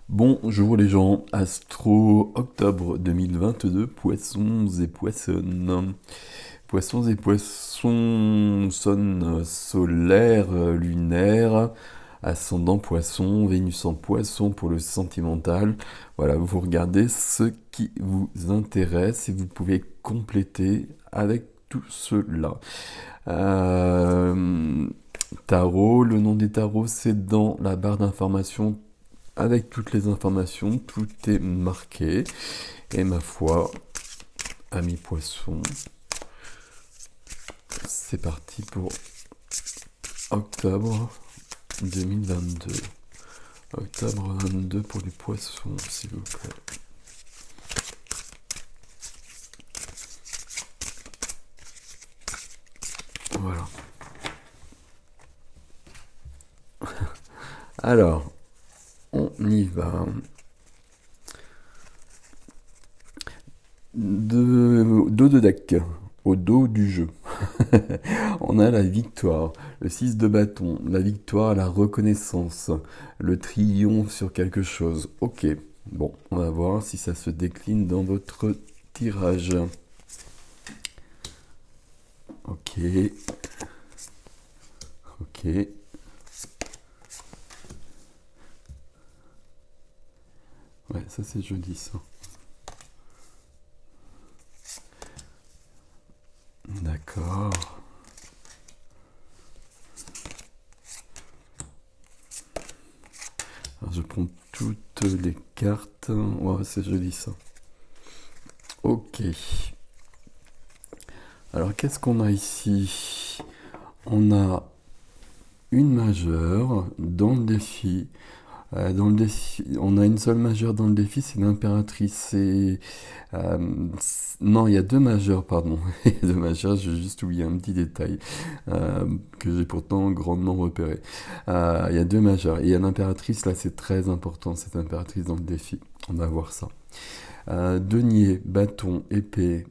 Bonjour les gens, Astro octobre 2022, poissons et poissonnes. Poissons et poissons, sonne solaire, lunaire, ascendant poisson, Vénus en poisson pour le sentimental. Voilà, vous regardez ce qui vous intéresse et vous pouvez compléter avec tout cela. Euh, Tarot, le nom des tarots c'est dans la barre d'informations avec toutes les informations, tout est marqué. Et ma foi, ami poisson, c'est parti pour octobre 2022. Octobre 22 pour les poissons, s'il vous plaît. Voilà. Alors, on y va. Dos de deck, au dos du jeu. On a la victoire, le 6 de bâton, la victoire, la reconnaissance, le triomphe sur quelque chose. Ok, bon, on va voir si ça se décline dans votre tirage. Ok, ok. Ouais, ça c'est joli ça. D'accord. Alors je prends toutes les cartes. Ouais, c'est joli ça. Ok. Alors qu'est-ce qu'on a ici? On a une majeure dans le défi. Dans le défi, on a une seule majeure dans le défi, c'est l'impératrice. Non, il y a deux majeures, pardon. Il y a deux majeures, j'ai juste oublié un petit détail que j'ai pourtant grandement repéré. Il y a deux majeures. Et il y a l'impératrice, là c'est très important, cette impératrice dans le défi. On va voir ça. Denier, bâton, épée,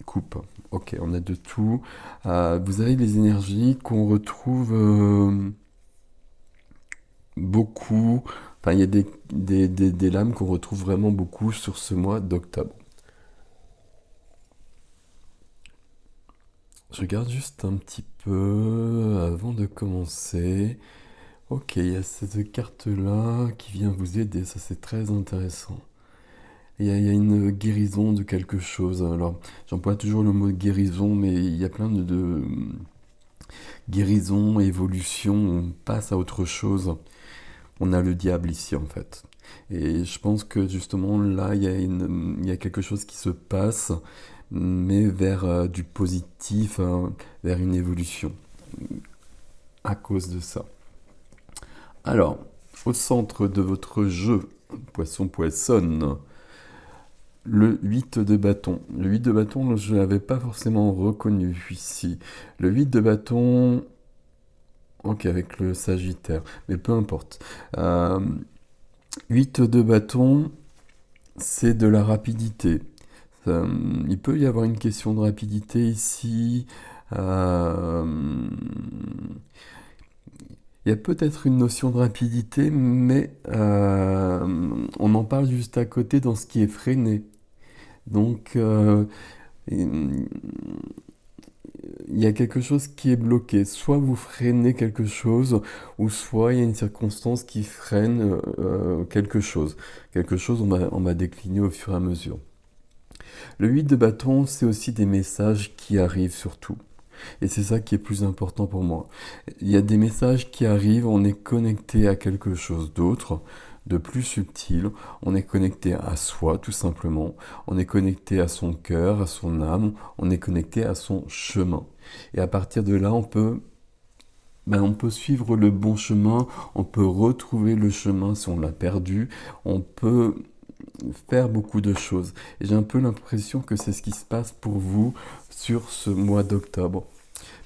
coupe. Ok, on a de tout. Vous avez les énergies qu'on retrouve beaucoup. Enfin, il y a des lames qu'on retrouve vraiment beaucoup sur ce mois d'octobre. Je regarde juste un petit peu avant de commencer. Ok, il y a cette carte-là qui vient vous aider, ça c'est très intéressant. Il y a une guérison de quelque chose. Alors, j'emploie toujours le mot guérison, mais il y a plein de guérison, évolution, on passe à autre chose. On a le diable ici en fait. Et je pense que justement là, il y a quelque chose qui se passe, mais vers du positif, hein, vers une évolution à cause de ça. Alors, au centre de votre jeu, poisson-poissonne, le 8 de bâton. Le 8 de bâton, je ne l'avais pas forcément reconnu ici. Le 8 de bâton, ok, avec le Sagittaire, mais peu importe. 8 de bâton, c'est de la rapidité. Il peut y avoir une question de rapidité ici. Euh, il y a peut-être une notion de rapidité, mais on en parle juste à côté dans ce qui est freiné. Donc, il y a quelque chose qui est bloqué. Soit vous freinez quelque chose, ou soit il y a une circonstance qui freine quelque chose. Quelque chose, on va décliner au fur et à mesure. Le 8 de bâton, c'est aussi des messages qui arrivent surtout. Et c'est ça qui est plus important pour moi. Il y a des messages qui arrivent, on est connecté à quelque chose d'autre, de plus subtil. On est connecté à soi, tout simplement. On est connecté à son cœur, à son âme. On est connecté à son chemin. Et à partir de là, on peut suivre le bon chemin. On peut retrouver le chemin si on l'a perdu. On peut faire beaucoup de choses. Et j'ai un peu l'impression que c'est ce qui se passe pour vous sur ce mois d'octobre.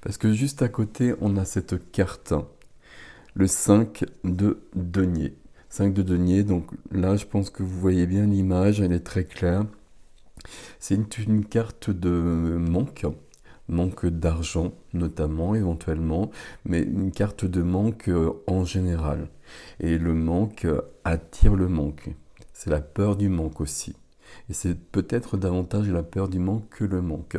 Parce que juste à côté, on a cette carte, le 5 de denier. 5 de denier, donc là, je pense que vous voyez bien l'image, elle est très claire. C'est une carte de manque d'argent notamment, éventuellement, mais une carte de manque en général. Et le manque attire le manque. C'est la peur du manque aussi. Et c'est peut-être davantage la peur du manque que le manque.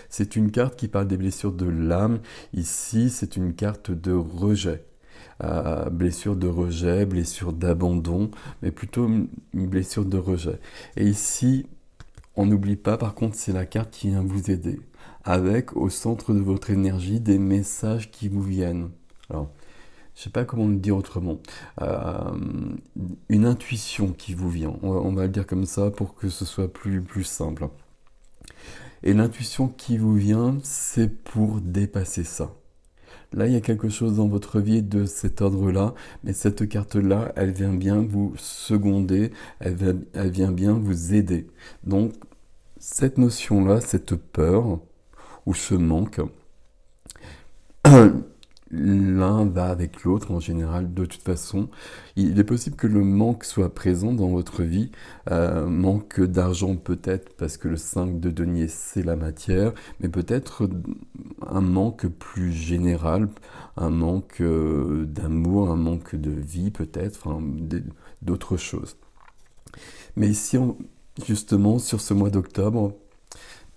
C'est une carte qui parle des blessures de l'âme. Ici, c'est une carte de rejet. Blessure de rejet, blessure d'abandon, mais plutôt une blessure de rejet. Et ici, on n'oublie pas, par contre, c'est la carte qui vient vous aider. Avec, au centre de votre énergie, des messages qui vous viennent. Alors, je ne sais pas comment le dire autrement. Euh, une intuition qui vous vient. On va le dire comme ça pour que ce soit plus simple. Et l'intuition qui vous vient, c'est pour dépasser ça. Là, il y a quelque chose dans votre vie de cet ordre-là, mais cette carte-là, elle vient bien vous seconder, elle vient bien vous aider. Donc, cette notion-là, cette peur ou ce manque, l'un va avec l'autre en général de toute façon. Il est possible que le manque soit présent dans votre vie, manque d'argent peut-être parce que le 5 de denier c'est la matière, mais peut-être un manque plus général, un manque d'amour, un manque de vie peut-être, enfin, d'autres choses. Mais ici, justement, sur ce mois d'octobre,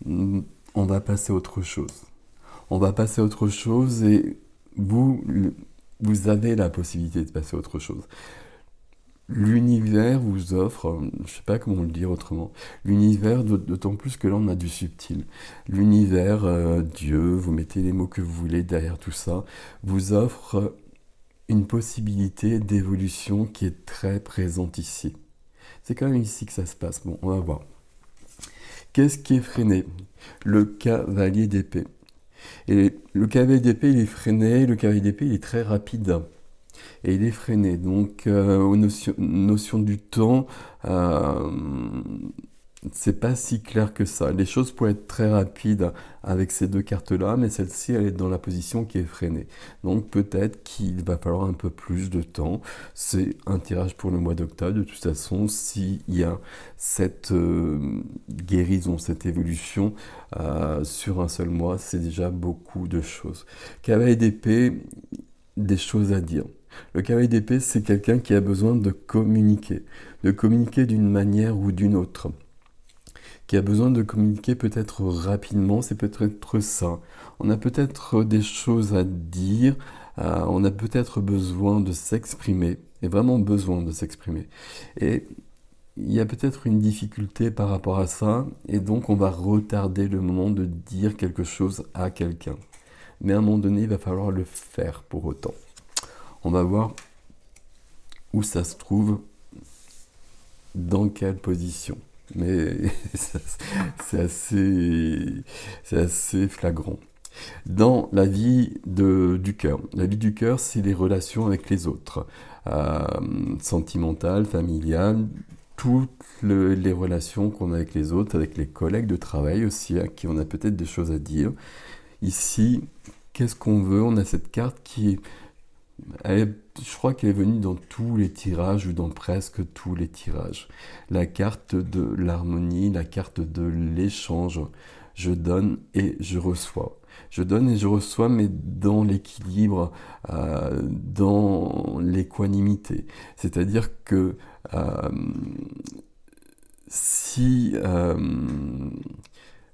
on va passer à autre chose. On va passer à autre chose et vous, vous avez la possibilité de passer à autre chose. L'univers vous offre, je ne sais pas comment le dire autrement, l'univers, d'autant plus que là on a du subtil. L'univers, Dieu, vous mettez les mots que vous voulez derrière tout ça, vous offre une possibilité d'évolution qui est très présente ici. C'est quand même ici que ça se passe. Bon, on va voir. Qu'est-ce qui est freiné? Le cavalier d'épée. Et le cavalier d'épée, il est freiné, le cavalier d'épée, il est très rapide. Et il est freiné. Donc, aux notions du temps, euh, c'est pas si clair que ça. Les choses pourraient être très rapides avec ces deux cartes-là, mais celle-ci, elle est dans la position qui est freinée. Donc, peut-être qu'il va falloir un peu plus de temps. C'est un tirage pour le mois d'octobre. De toute façon, s'il y a cette guérison, cette évolution sur un seul mois, c'est déjà beaucoup de choses. Cavalier d'épée, des choses à dire. Le cavalier d'épée, c'est quelqu'un qui a besoin de communiquer d'une manière ou d'une autre, qui a besoin de communiquer peut-être rapidement, c'est peut-être ça. On a peut-être des choses à dire, on a peut-être besoin de s'exprimer, et vraiment besoin de s'exprimer. Et il y a peut-être une difficulté par rapport à ça, et donc on va retarder le moment de dire quelque chose à quelqu'un. Mais à un moment donné, il va falloir le faire pour autant. On va voir où ça se trouve, dans quelle position. Mais c'est assez flagrant. Dans la vie du cœur. La vie du cœur, c'est les relations avec les autres. Sentimentales, familiales, toutes les relations qu'on a avec les autres, avec les collègues de travail aussi, à qui on a peut-être des choses à dire. Ici, qu'est-ce qu'on veut? On a cette carte je crois qu'elle est venue dans tous les tirages ou dans presque tous les tirages. La carte de l'harmonie, la carte de l'échange. Je donne et je reçois. Je donne et je reçois, mais dans l'équilibre, dans l'équanimité. C'est-à-dire que si...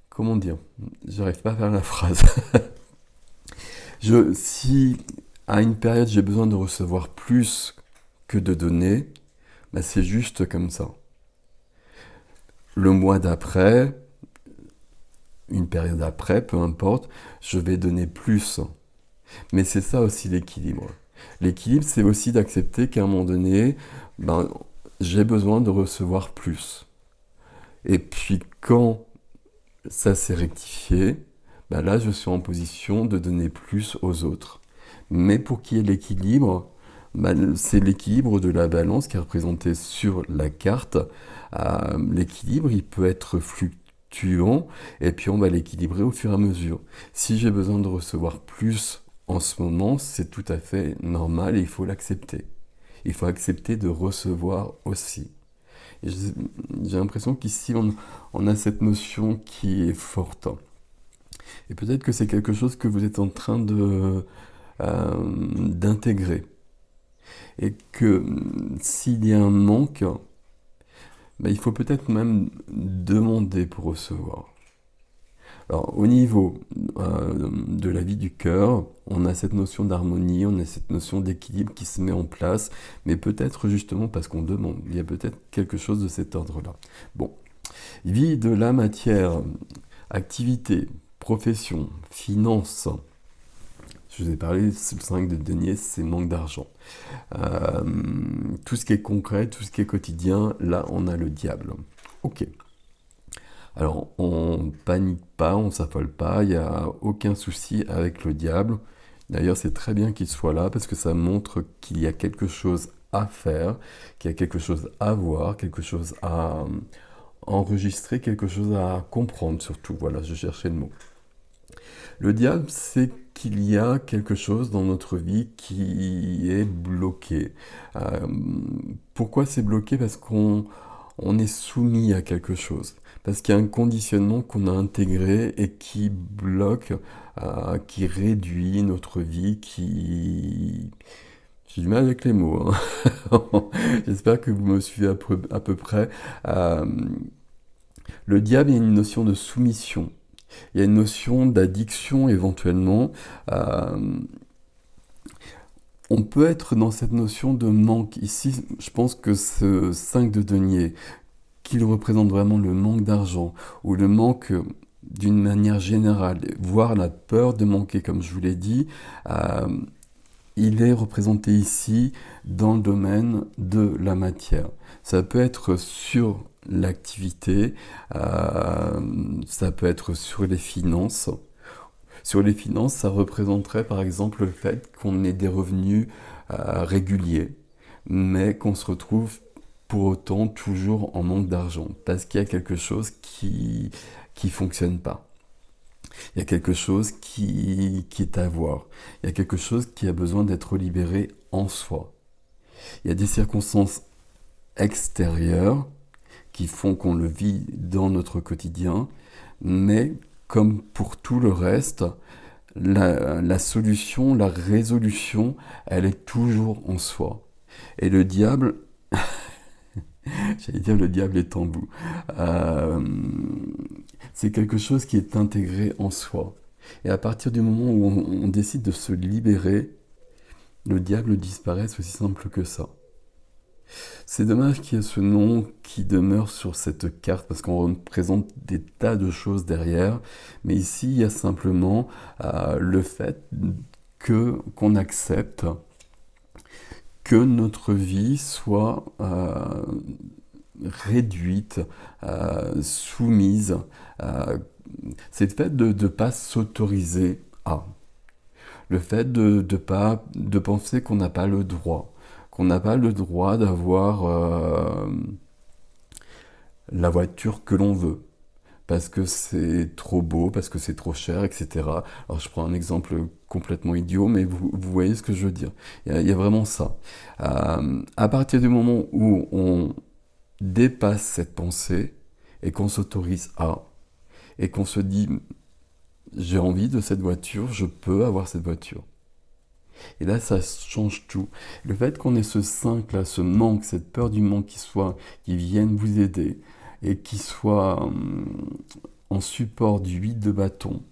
comment dire? J'arrive pas à faire la phrase. Si à une période j'ai besoin de recevoir plus que de donner, bah c'est juste comme ça. Le mois d'après, une période après, peu importe, je vais donner plus. Mais c'est ça aussi l'équilibre. L'équilibre, c'est aussi d'accepter qu'à un moment donné, ben, j'ai besoin de recevoir plus. Et puis quand ça s'est rectifié, ben là je suis en position de donner plus aux autres. Mais pour qu'il y ait l'équilibre, c'est l'équilibre de la balance qui est représenté sur la carte. L'équilibre, il peut être fluctuant, et puis on va l'équilibrer au fur et à mesure. Si j'ai besoin de recevoir plus en ce moment, c'est tout à fait normal et il faut l'accepter. Il faut accepter de recevoir aussi. Et j'ai l'impression qu'ici, on a cette notion qui est forte. Et peut-être que c'est quelque chose que vous êtes en train d'intégrer. Et que s'il y a un manque, ben, il faut peut-être même demander pour recevoir. Alors, au niveau de la vie du cœur, on a cette notion d'harmonie, on a cette notion d'équilibre qui se met en place, mais peut-être justement parce qu'on demande. Il y a peut-être quelque chose de cet ordre-là. Bon, vie de la matière, activité, profession, finance. Je vous ai parlé, le 5 de denier, c'est manque d'argent. Euh, tout ce qui est concret, tout ce qui est quotidien, là, on a le diable. Ok. Alors, on panique pas, on s'affole pas, il n'y a aucun souci avec le diable. D'ailleurs, c'est très bien qu'il soit là parce que ça montre qu'il y a quelque chose à faire, qu'il y a quelque chose à voir, quelque chose à enregistrer, quelque chose à comprendre surtout. Voilà, je cherchais le mot. Le diable, c'est qu'il y a quelque chose dans notre vie qui est bloqué. Euh, Pourquoi c'est bloqué? Parce qu'on est soumis à quelque chose. Parce qu'il y a un conditionnement qu'on a intégré et qui bloque, qui réduit notre vie, qui... J'ai du mal avec les mots, hein. J'espère que vous me suivez à peu près. Euh, le diable, il y a une notion de soumission. Il y a une notion d'addiction éventuellement. Euh, on peut être dans cette notion de manque. Ici, je pense que ce 5 de denier, qu'il représente vraiment le manque d'argent ou le manque d'une manière générale, voire la peur de manquer, comme je vous l'ai dit, euh, il est représenté ici dans le domaine de la matière. Ça peut être sur l'activité, ça peut être sur les finances. Sur les finances, ça représenterait par exemple le fait qu'on ait des revenus réguliers, mais qu'on se retrouve pour autant toujours en manque d'argent, parce qu'il y a quelque chose qui fonctionne pas. Il y a quelque chose qui est à voir. Il y a quelque chose qui a besoin d'être libéré en soi. Il y a des circonstances extérieures qui font qu'on le vit dans notre quotidien, mais comme pour tout le reste, la solution, la résolution, elle est toujours en soi. Et le diable, j'allais dire le diable est en vous, euh, c'est quelque chose qui est intégré en soi. Et à partir du moment où on décide de se libérer, le diable disparaît, c'est aussi simple que ça. C'est dommage qu'il y ait ce nom qui demeure sur cette carte parce qu'on représente des tas de choses derrière. Mais ici, il y a simplement le fait que qu'on accepte que notre vie soit réduite, soumise. Euh, c'est le fait de ne pas s'autoriser à. Le fait de penser qu'on n'a pas le droit. Qu'on n'a pas le droit d'avoir la voiture que l'on veut, parce que c'est trop beau, parce que c'est trop cher, etc. Alors je prends un exemple complètement idiot, mais vous voyez ce que je veux dire. Il y a vraiment ça. À partir du moment où on dépasse cette pensée et qu'on s'autorise à, et qu'on se dit, j'ai envie de cette voiture, je peux avoir cette voiture. Et là, ça change tout. Le fait qu'on ait ce 5 là, ce manque, cette peur du manque qui vienne vous aider et qui soit en support du 8 de bâton.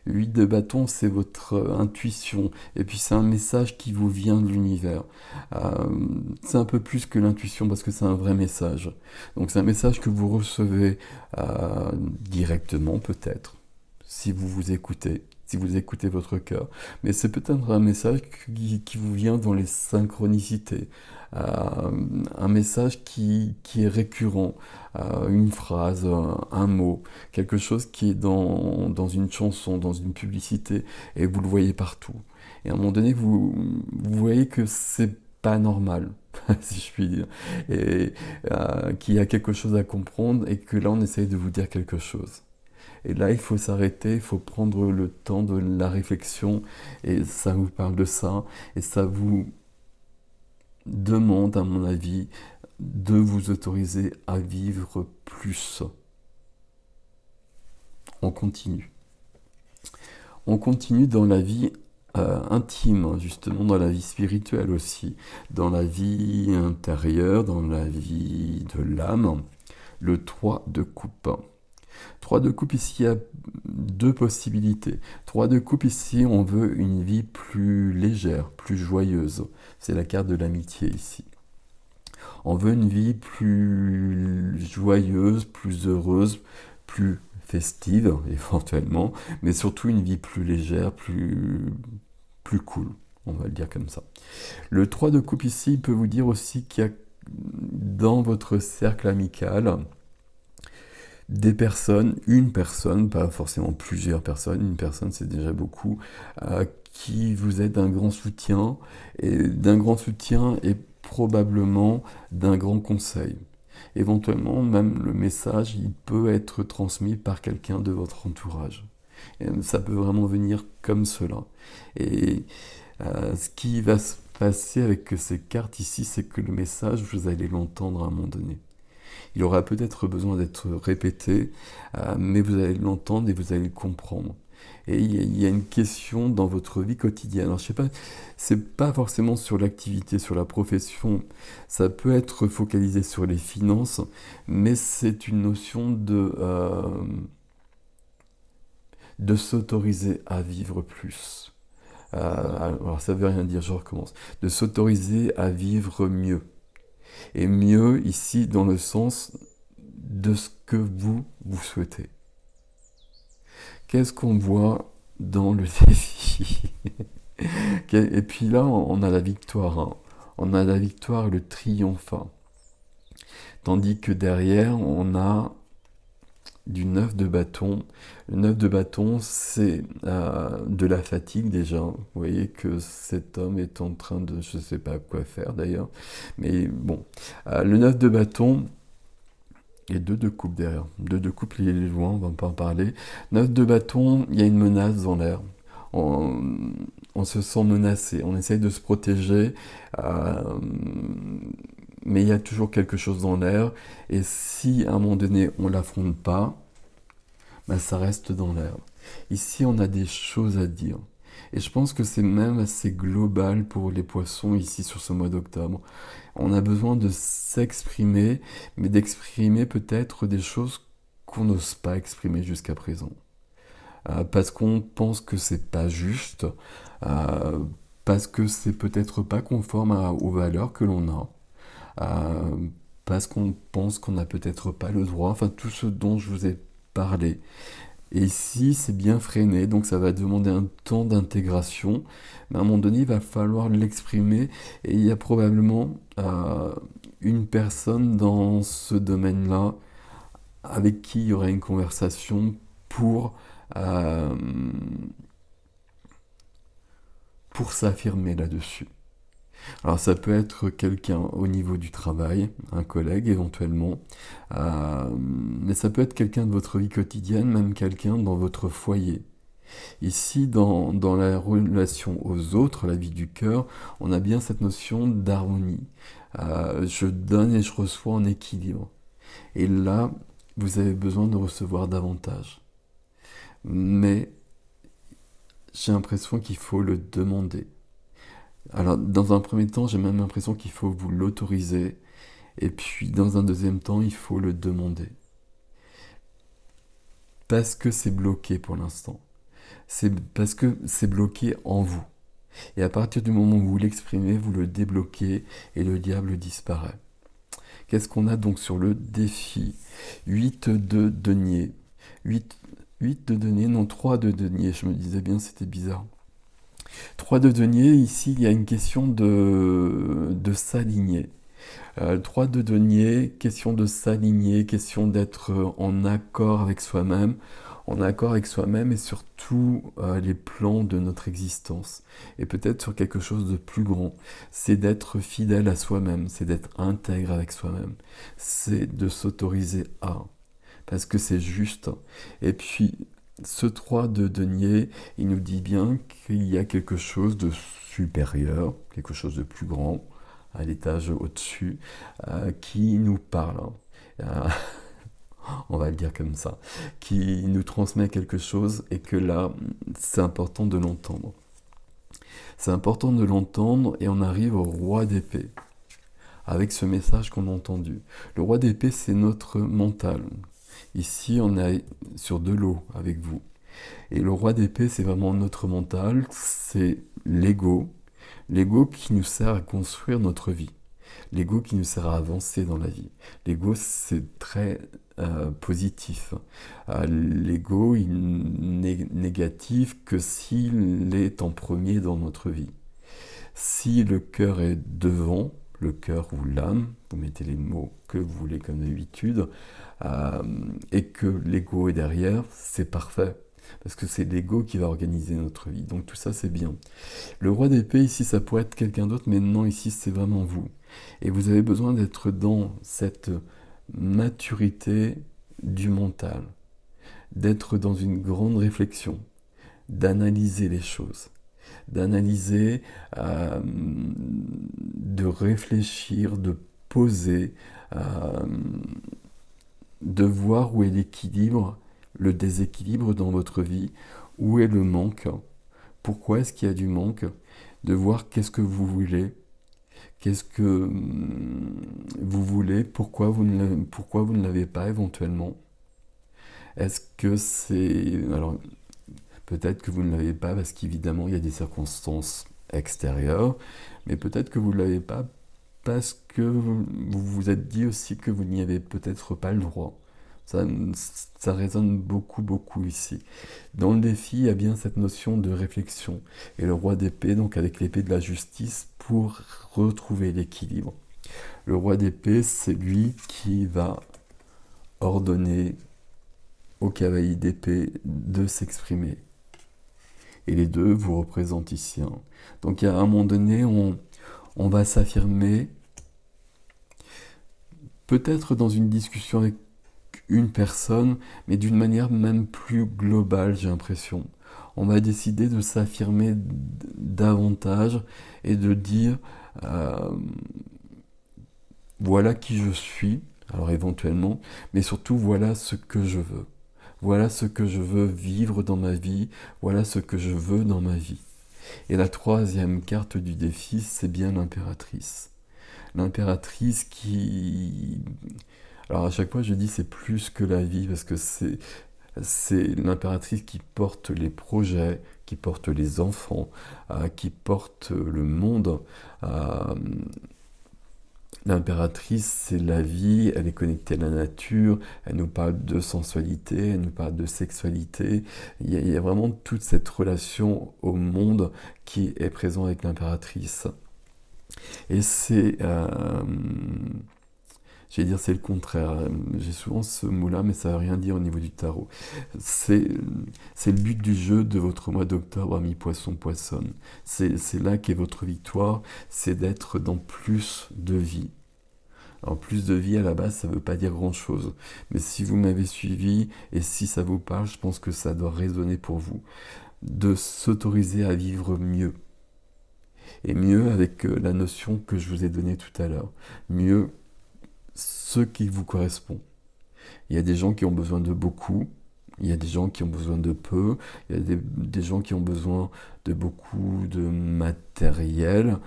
Le 8 de bâton, c'est votre intuition. Et puis c'est un message qui vous vient de l'univers. Euh, c'est un peu plus que l'intuition parce que c'est un vrai message. Donc c'est un message que vous recevez directement peut-être, si vous vous écoutez, si vous écoutez votre cœur. Mais c'est peut-être un message qui vous vient dans les synchronicités. Un message qui est récurrent, une phrase, un mot, quelque chose qui est dans une chanson, dans une publicité, et vous le voyez partout. Et à un moment donné, vous voyez que c'est pas normal, si je puis dire, et qu'il y a quelque chose à comprendre, et que là on essaye de vous dire quelque chose. Et là, il faut s'arrêter, il faut prendre le temps de la réflexion, et ça vous parle de ça, et ça vous demande, à mon avis, de vous autoriser à vivre plus. On continue. On continue dans la vie intime, hein, justement, dans la vie spirituelle aussi, dans la vie intérieure, dans la vie de l'âme, le 3 de coupe. 3 de coupe, ici, il y a deux possibilités. 3 de coupe, ici, on veut une vie plus légère, plus joyeuse. C'est la carte de l'amitié ici. On veut une vie plus joyeuse, plus heureuse, plus festive éventuellement, mais surtout une vie plus légère, plus cool, on va le dire comme ça. Le 3 de coupe ici peut vous dire aussi qu'il y a dans votre cercle amical des personnes, une personne, pas forcément plusieurs personnes, une personne c'est déjà beaucoup, qui vous est d'un grand soutien et probablement d'un grand conseil. Éventuellement, même le message, il peut être transmis par quelqu'un de votre entourage. Et ça peut vraiment venir comme cela. Et ce qui va se passer avec ces cartes ici, c'est que le message, vous allez l'entendre à un moment donné. Il aura peut-être besoin d'être répété, mais vous allez l'entendre et vous allez le comprendre. Et il y a une question dans votre vie quotidienne. Alors, je sais pas, c'est pas forcément sur l'activité, sur la profession. Ça peut être focalisé sur les finances, mais c'est une notion de s'autoriser à vivre plus. Alors, ça veut rien dire, je recommence. De s'autoriser à vivre mieux. Et mieux ici dans le sens de ce que vous souhaitez. Qu'est-ce qu'on voit dans le défi? Et puis là, on a la victoire. Hein. On a la victoire et le triomphe. Tandis que derrière, on a du 9 de bâton. Le 9 de bâton, c'est de la fatigue déjà. Vous voyez que cet homme est en train de... Je ne sais pas quoi faire d'ailleurs. Mais bon. Le 9 de bâton... Et 2 de coupe derrière. 2 de coupe, il est loin, on va pas en parler. 9 de bâton, il y a une menace dans l'air. On se sent menacé, on essaye de se protéger, mais il y a toujours quelque chose dans l'air. Et si à un moment donné on ne l'affronte pas, ben, ça reste dans l'air. Ici, on a des choses à dire. Et je pense que c'est même assez global pour les poissons ici sur ce mois d'octobre. On a besoin de s'exprimer, mais d'exprimer peut-être des choses qu'on n'ose pas exprimer jusqu'à présent. Parce qu'on pense que c'est pas juste, euh, parce que c'est peut-être pas conforme aux valeurs que l'on a, euh, parce qu'on pense qu'on n'a peut-être pas le droit, enfin tout ce dont je vous ai parlé. Et ici, c'est bien freiné, donc ça va demander un temps d'intégration. Mais à un moment donné, il va falloir l'exprimer. Et il y a probablement une personne dans ce domaine-là avec qui il y aura une conversation euh, pour s'affirmer là-dessus. Alors ça peut être quelqu'un au niveau du travail, un collègue éventuellement, mais ça peut être quelqu'un de votre vie quotidienne, même quelqu'un dans votre foyer. Ici, dans la relation aux autres, la vie du cœur, on a bien cette notion d'harmonie. Je donne et je reçois en équilibre. Et là, vous avez besoin de recevoir davantage. Mais j'ai l'impression qu'il faut le demander. Alors, dans un premier temps, j'ai même l'impression qu'il faut vous l'autoriser. Et puis, dans un deuxième temps, il faut le demander. Parce que c'est bloqué pour l'instant. C'est parce que c'est bloqué en vous. Et à partir du moment où vous l'exprimez, vous le débloquez et le diable disparaît. Qu'est-ce qu'on a donc sur le défi? 8 de denier. 8 de denier, non 3 de denier. Je me disais bien, c'était bizarre. 3 de denier, ici, il y a une question de s'aligner. 3 de denier, question de s'aligner, question d'être en accord avec soi-même, et surtout les plans de notre existence. Et peut-être sur quelque chose de plus grand. C'est d'être fidèle à soi-même, c'est d'être intègre avec soi-même. C'est de s'autoriser à. Parce que c'est juste. Et puis, ce 3 de denier, il nous dit bien qu'il y a quelque chose de supérieur, quelque chose de plus grand, à l'étage au-dessus, qui nous parle. Euh, on va le dire comme ça, qui nous transmet quelque chose et que là, c'est important de l'entendre. C'est important de l'entendre et on arrive au roi d'épée, avec ce message qu'on a entendu. Le roi d'épée, c'est notre mental. Ici, on est sur de l'eau avec vous. Et le roi d'épée, c'est vraiment notre mental, c'est l'ego. L'ego qui nous sert à construire notre vie. L'ego qui nous sert à avancer dans la vie. L'ego, c'est très positif. L'ego, il n'est négatif que s'il est en premier dans notre vie. Si le cœur est devant, le cœur ou l'âme, vous mettez les mots que vous voulez comme d'habitude, et que l'ego est derrière, c'est parfait. Parce que c'est l'ego qui va organiser notre vie. Donc tout ça, c'est bien. Le roi d'épée, ici, ça pourrait être quelqu'un d'autre, mais non, ici, c'est vraiment vous. Et vous avez besoin d'être dans cette maturité du mental, d'être dans une grande réflexion, d'analyser les choses, d'analyser, de réfléchir, de poser, de voir où est l'équilibre, le déséquilibre dans votre vie, où est le manque, pourquoi est-ce qu'il y a du manque, de voir qu'est-ce que vous voulez, qu'est-ce que vous voulez, pourquoi vous ne l'avez pas éventuellement. Est-ce que c'est... Alors, peut-être que vous ne l'avez pas parce qu'évidemment, il y a des circonstances extérieures, mais peut-être que vous ne l'avez pas parce que vous vous êtes dit aussi que vous n'y avez peut-être pas le droit. Ça, ça résonne beaucoup, beaucoup ici. Dans le défi, il y a bien cette notion de réflexion. Et le roi d'épée, donc avec l'épée de la justice, pour retrouver l'équilibre. Le roi d'épée, c'est lui qui va ordonner au cavalier d'épée de s'exprimer. Et les deux vous représentent ici. Donc à un moment donné, on va s'affirmer, peut-être dans une discussion avec une personne, mais d'une manière même plus globale, j'ai l'impression. On va décider de s'affirmer davantage et de dire voilà qui je suis, alors éventuellement, mais surtout voilà ce que je veux. Voilà ce que je veux vivre dans ma vie, voilà ce que je veux dans ma vie. Et la troisième carte du défi, c'est bien l'impératrice. L'impératrice qui... Alors à chaque fois je dis c'est plus que la vie, parce que c'est l'impératrice qui porte les projets, qui porte les enfants, qui porte le monde. L'impératrice, c'est la vie, elle est connectée à la nature, elle nous parle de sensualité, elle nous parle de sexualité. Il y a vraiment toute cette relation au monde qui est présente avec l'impératrice. Et c'est, je vais dire, c'est le contraire. J'ai souvent ce mot-là, mais ça ne veut rien dire au niveau du tarot. C'est le but du jeu de votre mois d'octobre, ami poisson-poissonne. C'est là qu'est votre victoire, c'est d'être dans plus de vie. Alors plus de vie à la base, ça ne veut pas dire grand-chose. Mais si vous m'avez suivi et si ça vous parle, je pense que ça doit résonner pour vous. De s'autoriser à vivre mieux. Et mieux avec la notion que je vous ai donnée tout à l'heure. Mieux ce qui vous correspond. Il y a des gens qui ont besoin de beaucoup, il y a des gens qui ont besoin de peu, il y a des gens qui ont besoin de beaucoup de matériel,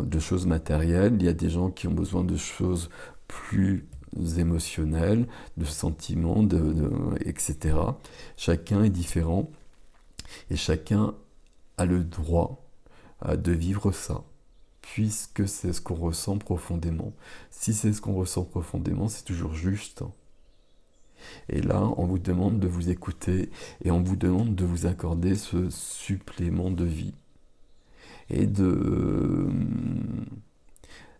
de choses matérielles, il y a des gens qui ont besoin de choses plus émotionnelles, de sentiments, etc. Chacun est différent et chacun a le droit de vivre ça, puisque c'est ce qu'on ressent profondément. Si c'est ce qu'on ressent profondément, c'est toujours juste. Et là, on vous demande de vous écouter et on vous demande de vous accorder ce supplément de vie. Et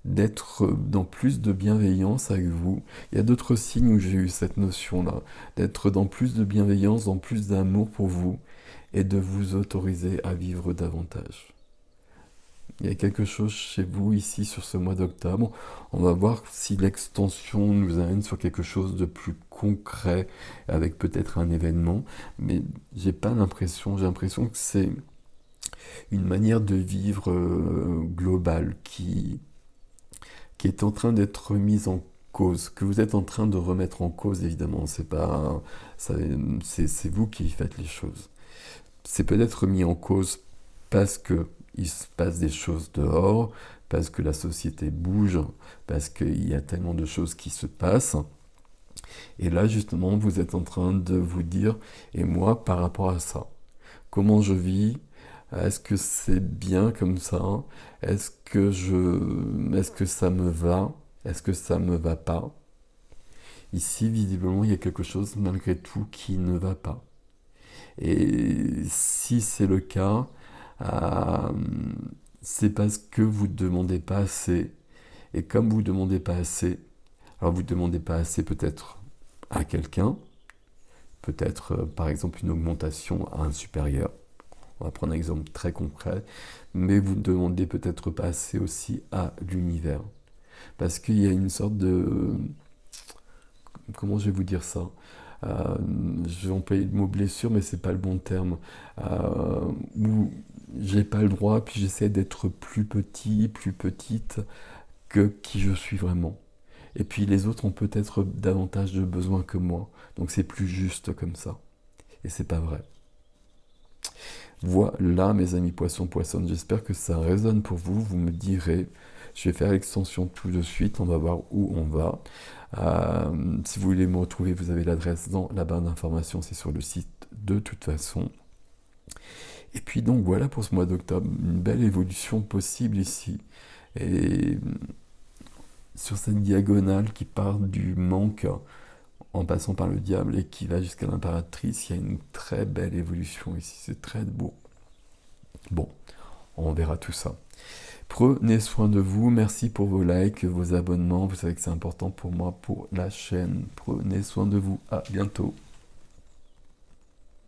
d'être dans plus de bienveillance avec vous. Il y a d'autres signes où j'ai eu cette notion-là, d'être dans plus de bienveillance, dans plus d'amour pour vous, et de vous autoriser à vivre davantage. Il y a quelque chose chez vous ici sur ce mois d'octobre. On va voir si l'extension nous amène sur quelque chose de plus concret, avec peut-être un événement, mais j'ai pas l'impression, j'ai l'impression que c'est une manière de vivre globale qui est en train d'être remise en cause, que vous êtes en train de remettre en cause, évidemment. C'est pas, c'est vous qui faites les choses. C'est peut-être remis en cause parce que il se passe des choses dehors, parce que la société bouge, parce qu'il y a tellement de choses qui se passent. Et là, justement, vous êtes en train de vous dire, et moi, par rapport à ça, comment je vis? Est-ce que c'est bien comme ça? Est-ce que ça me va? Est-ce que ça me va pas? Ici, visiblement, il y a quelque chose malgré tout qui ne va pas. Et si c'est le cas, euh, c'est parce que vous ne demandez pas assez. Et comme vous ne demandez pas assez, alors vous ne demandez pas assez peut-être à quelqu'un, peut-être par exemple une augmentation à un supérieur. On va prendre un exemple très concret, mais vous ne demandez peut-être pas assez aussi à l'univers. Parce qu'il y a une sorte de... Comment je vais vous dire ça? Je vais employer le mot blessure, mais c'est pas le bon terme. Où j'ai pas le droit, puis j'essaie d'être plus petit, plus petite que qui je suis vraiment. Et puis les autres ont peut-être davantage de besoins que moi. Donc c'est plus juste comme ça. Et c'est pas vrai. Voilà, mes amis poissons, poissonnes, j'espère que ça résonne pour vous. Vous me direz, je vais faire l'extension tout de suite, on va voir où on va. Si vous voulez me retrouver, vous avez l'adresse dans la barre d'information, c'est sur le site de toute façon. Et puis donc voilà pour ce mois d'octobre, une belle évolution possible ici. Et sur cette diagonale qui part du manque en passant par le diable et qui va jusqu'à l'impératrice, il y a une très belle évolution ici, c'est très beau. Bon, on verra tout ça. Prenez soin de vous, merci pour vos likes, vos abonnements, vous savez que c'est important pour moi, pour la chaîne. Prenez soin de vous, à bientôt.